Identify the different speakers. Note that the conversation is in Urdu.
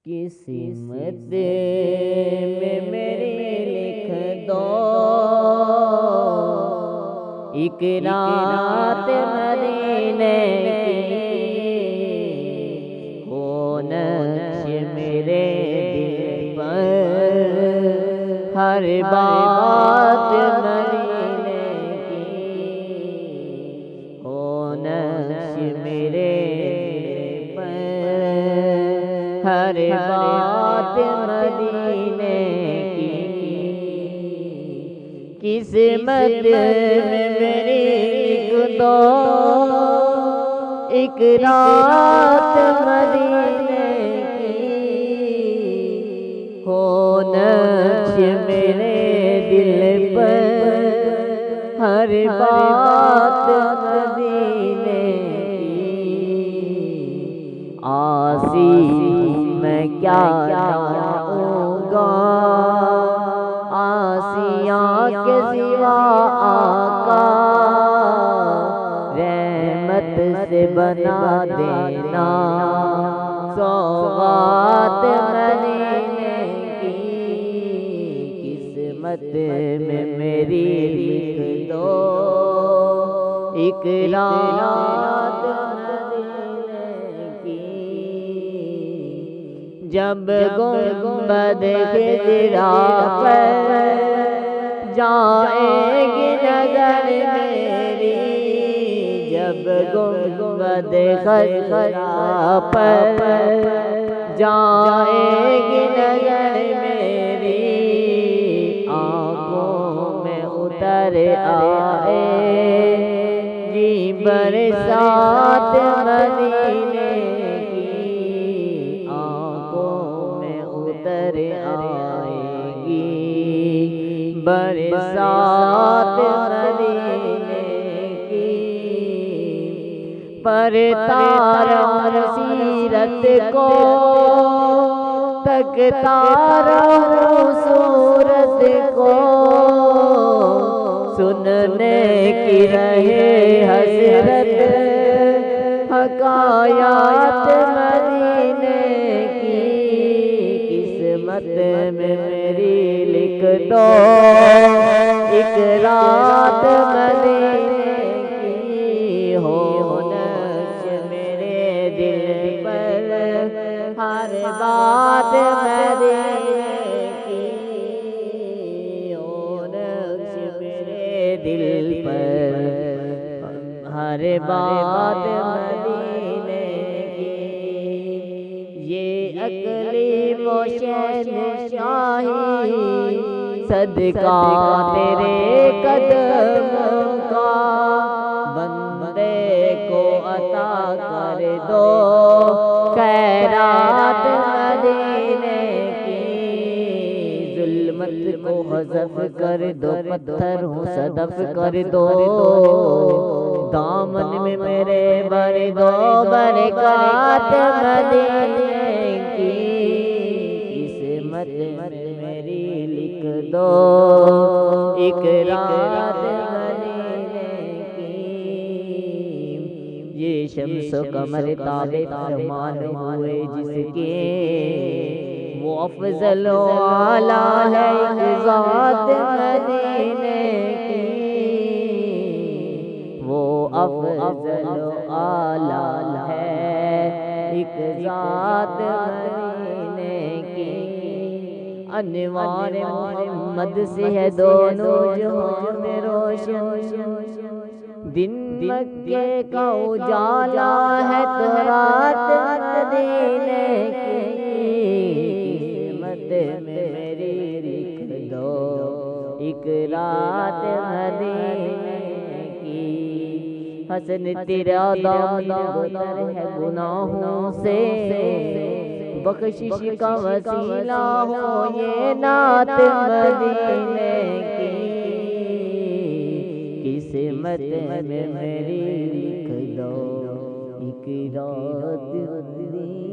Speaker 1: قسمت میں میری لکھ دو ایک رات مدینے کی، ہو نقش میرے دل پر ہر بات مدینے کی، ہو نقش میرے دل پر ہر بات مدینے کی، قسمت میں میری لکھ دو ایک رات مدینے کی، ہو نقش میرے دل پر ہر بات مدینے کی، عاصی میں کیا جاؤں گا آسیاں کے سوا آقا، رحمت سے بنا دینا سوغات مدینے کی، قسمت میں میری لکھ دو ایک رات مدینے کی، جب گنبد خضرا پر جائے گی نظر میری، جب گنبد خضرا پر جائے گی نظر میری، آنکھوں میں اتر آئے گی برسات مدینے کی، آنکھوں میں اتر آئے گی برسات مدینے کی، پر تاروں سیرت کو تکتا رہوں صورت کو، سننے کی رہے حسرت حکایات مدینے کی، قسمت میں میری لکھ دو ایک رات مدینے کی، ہو نقش میرے دل پر ہر بات مدینے کی، ہو نقش میرے دل پر ہر بات مدینے کی، یہ اقلیم و شہنشاہی صدقہ تیرے قدموں کا، بندے کو عطا کر دو خیرات مدینے کی، ظلمت کو حذف کر دو پتھروں صدف کر دو، دامن میں میرے بھر دو برکات مدینے کی، قسمت میں میری لکھ دو ایک رات مدینے کی، یہ شمس و قمر تابع فرمان ہوئے جس کے، وہ افضل و اعلیٰ ہے ایک ذات مدینے کی، وہ افضل و اعلیٰ ہے ایک ذات مدینے کی، انوار محمد سے ہے دونوں جہاں میں روشن، دن مکے کا اجالا ہے تو رات مدینے کی، قسمت میں میری لکھ دو ایک رات مدینے کی، حسن تیرا دامن گتر ہے گناہوں سے، بخشش کا وسیلہ ہو یہ نعت مدینے کی، قسمت میں میری لکھ دو ایک رات مدینے